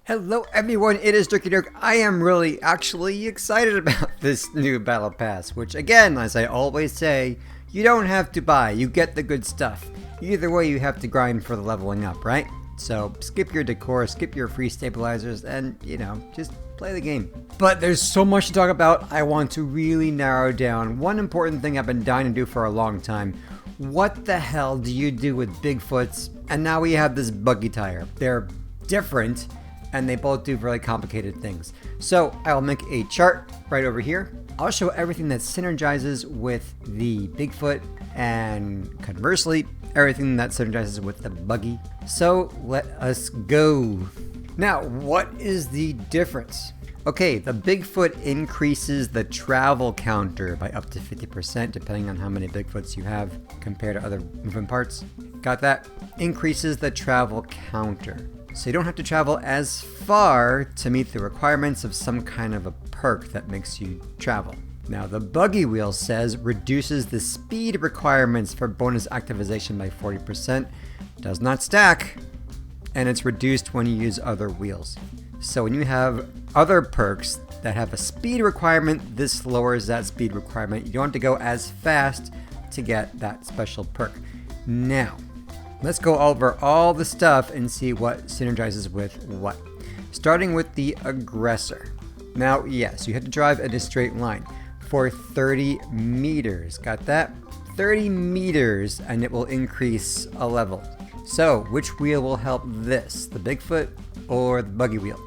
Hello everyone, it is Dirk. I am really actually excited about this new battle pass, which again, as I always say, you don't have to buy, you get the good stuff. Either way, you have to grind for the leveling up, right? So skip your decor, skip your free stabilizers, and just play the game. But there's so much to talk about, I want to really narrow down one important thing I've been dying to do for a long time. What the hell do you do with Bigfoots? And now we have this buggy tire. They're different, and they both do really complicated things. So I'll make a chart right over here. I'll show everything that synergizes with the Bigfoot, and conversely, everything that synergizes with the buggy. So let us go. Now, what is the difference? Okay, the Bigfoot increases the travel counter by up to 50% depending on how many Bigfoots you have compared to other moving parts. Got that? Increases the travel counter. So you don't have to travel as far to meet the requirements of some kind of a perk that makes you travel. Now the Buggy Wheels says reduces the speed requirements for bonus activation by 40%, does not stack, and it's reduced when you use other wheels. So when you have other perks that have a speed requirement, this lowers that speed requirement. You don't have to go as fast to get that special perk. Now, let's go over all the stuff and see what synergizes with what. Starting with the Aggressor. Now, yes, you have to drive in a straight line for 30 meters. Got that? 30 meters and it will increase a level. So, which wheel will help this? The Bigfoot or the Buggy Wheel?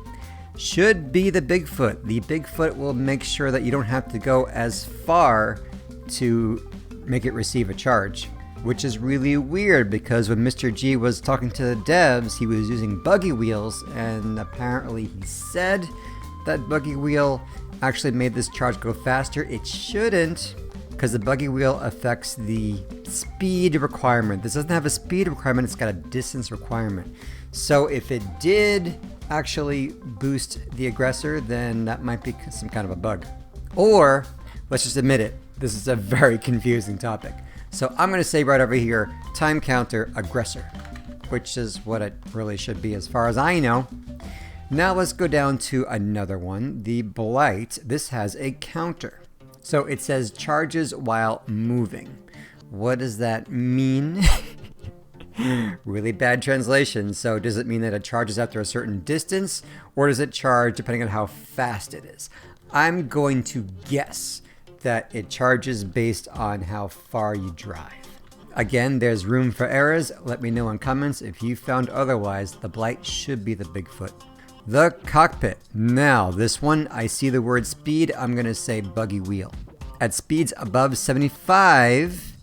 Should be the Bigfoot. The Bigfoot will make sure that you don't have to go as far to make it receive a charge. Which is really weird because when Mr. G was talking to the devs, he was using Buggy Wheels, and apparently he said that Buggy Wheel actually made this charge go faster. It shouldn't, because the Buggy Wheel affects the speed requirement. This doesn't have a speed requirement, it's got a distance requirement. So if it did actually boost the Aggressor, then that might be some kind of a bug. Or, let's just admit it, this is a very confusing topic. So I'm going to say right over here, time counter Aggressor, which is what it really should be as far as I know. Now let's go down to another one, the Blight. This has a counter. So it says charges while moving. What does that mean? Really bad translation. So does it mean that it charges after a certain distance, or does it charge depending on how fast it is? I'm going to guess that it charges based on how far you drive. Again, there's room for errors. Let me know in comments if you found otherwise. The Blight should be the Bigfoot. The Cockpit. Now, this one, I see the word speed. I'm going to say Buggy Wheel. At speeds above 75,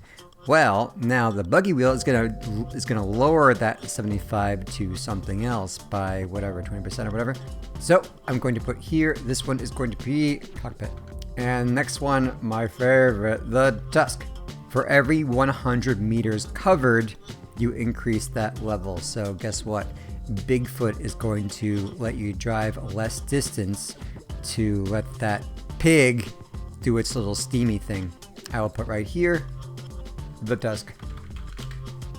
well, now the Buggy Wheel is going to lower that 75 to something else by whatever, 20% or whatever. So I'm going to put here, this one is going to be Cockpit. And next one, my favorite, the Tusk. For every 100 meters covered, you increase that level. So guess what? Bigfoot is going to let you drive less distance to let that pig do its little steamy thing. I will put right here, the Tusk.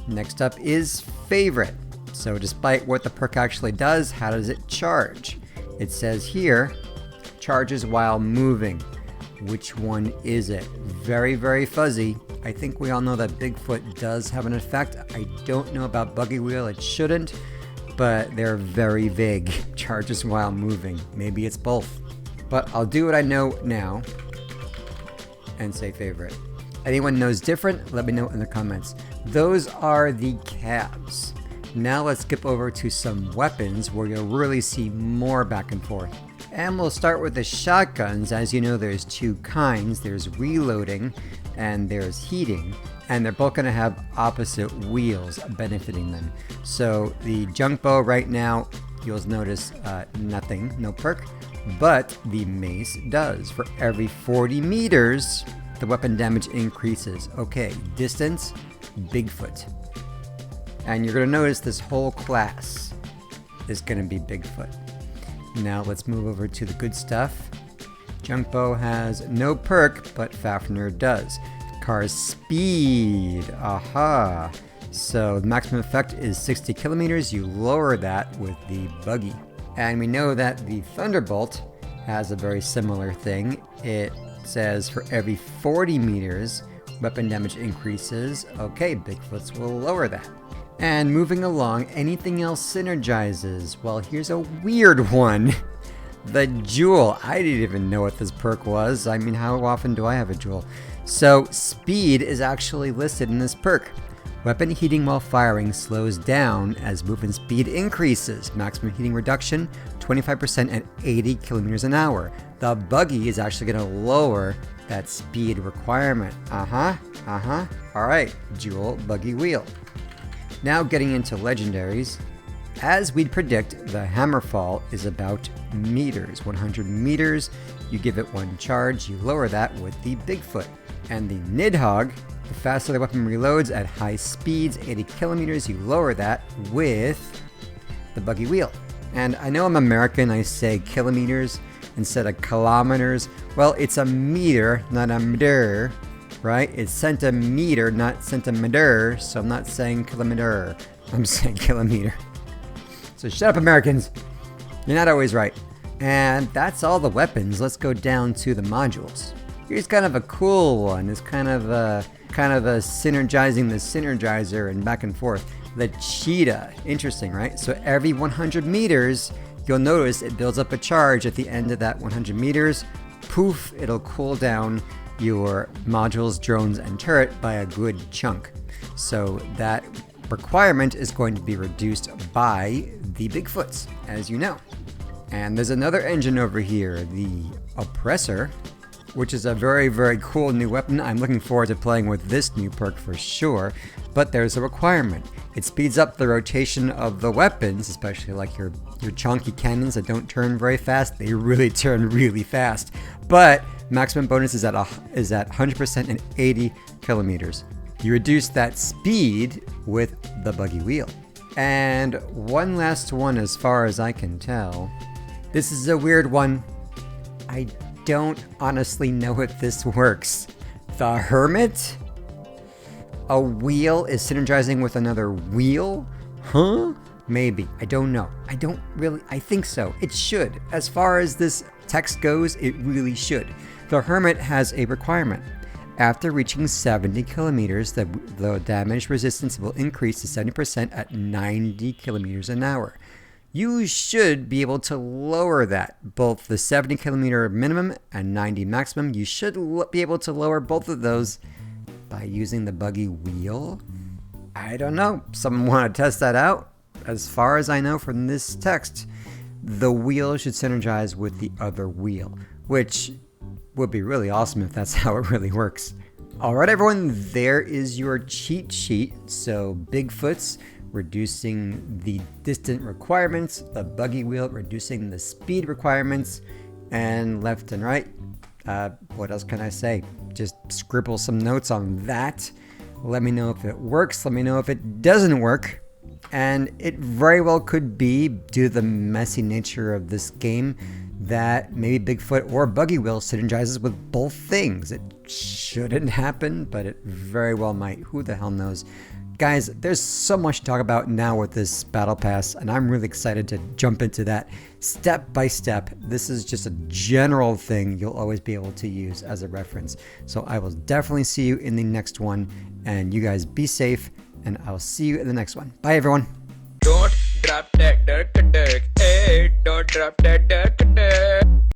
Next up is Favorite. So despite what the perk actually does, how does it charge? It says here, charges while moving. Which one is it? Very, very fuzzy. I think we all know that Bigfoot does have an effect. I don't know about Buggy Wheel, it shouldn't, but they're very vague. Charges while moving. Maybe it's both. But I'll do what I know now and say Favorite. Anyone knows different? Let me know in the comments. Those are the cabs. Now let's skip over to some weapons where you'll really see more back and forth. And we'll start with the shotguns. As you know, there's two kinds. There's reloading and there's heating. And they're both going to have opposite wheels benefiting them. So the junk bow right now, you'll notice nothing, no perk. But the mace does. For every 40 meters, the weapon damage increases. Okay, distance, Bigfoot. And you're going to notice this whole class is going to be Bigfoot. Now let's move over to the good stuff. Junk bow has no perk, but Fafnir does. Car's speed. Aha. So the maximum effect is 60 kilometers. You lower that with the buggy. And we know that the Thunderbolt has a very similar thing. It says for every 40 meters, weapon damage increases. Okay, Bigfoots will lower that. And moving along, anything else synergizes? Well, here's a weird one. The Jewel. I didn't even know what this perk was. I mean, how often do I have a Jewel? So, speed is actually listed in this perk. Weapon heating while firing slows down as movement speed increases. Maximum heating reduction, 25% at 80 kilometers an hour. The Buggy is actually going to lower that speed requirement. Alright, Jewel, Buggy Wheel. Now getting into legendaries. As we'd predict, the Hammerfall is about meters. 100 meters, you give it one charge, you lower that with the Bigfoot. And the Nidhogg, the faster the weapon reloads at high speeds, 80 kilometers, you lower that with the Buggy Wheel. And I know I'm American, I say kilometers instead of kilometers. Well, it's a meter, not a meter, right? It's centimeter, not centimeter, so I'm not saying kilometer, I'm saying kilometer. So shut up, Americans. You're not always right. And that's all the weapons. Let's go down to the modules. Here's kind of a cool one. It's kind of a synergizing the synergizer and back and forth. The cheetah. Interesting, right? So every 100 meters, you'll notice it builds up a charge at the end of that 100 meters. Poof, it'll cool down your modules, drones, and turret by a good chunk. So that requirement is going to be reduced by the Bigfoots, as you know. And there's another engine over here, the Oppressor, which is a very, very cool new weapon. I'm looking forward to playing with this new perk for sure, but there's a requirement. It speeds up the rotation of the weapons, especially like your chunky cannons that don't turn very fast. They really turn really fast. But maximum bonus is at 100% and 80 kilometers. You reduce that speed with the Buggy Wheel. And one last one as far as I can tell. This is a weird one. I don't honestly know if this works. The Hermit? A wheel is synergizing with another wheel? Huh? Maybe. I don't know. I think so. It should. As far as this text goes, it really should. The Hermit has a requirement. After reaching 70 kilometers, the damage resistance will increase to 70% at 90 kilometers an hour. You should be able to lower that, both the 70 kilometer minimum and 90 maximum. You should be able to lower both of those by using the Buggy Wheel. I don't know. Someone want to test that out? As far as I know from this text, the wheel should synergize with the other wheel, which would be really awesome if that's how it really works. Alright everyone, there is your cheat sheet. So Bigfoots reducing the distant requirements, the Buggy Wheel reducing the speed requirements, and left and right. What else can I say? Just scribble some notes on that. Let me know if it works, let me know if it doesn't work. And it very well could be, due to the messy nature of this game, that maybe Bigfoot or Buggy Wheel synergizes with both things. It shouldn't happen, but it very well might. Who the hell knows? Guys, there's so much to talk about now with this Battle Pass, and I'm really excited to jump into that step by step. This is just a general thing you'll always be able to use as a reference. So I will definitely see you in the next one, and you guys be safe, and I'll see you in the next one. Bye, everyone. Don't drop that Dirk, hey, don't drop that Dirk.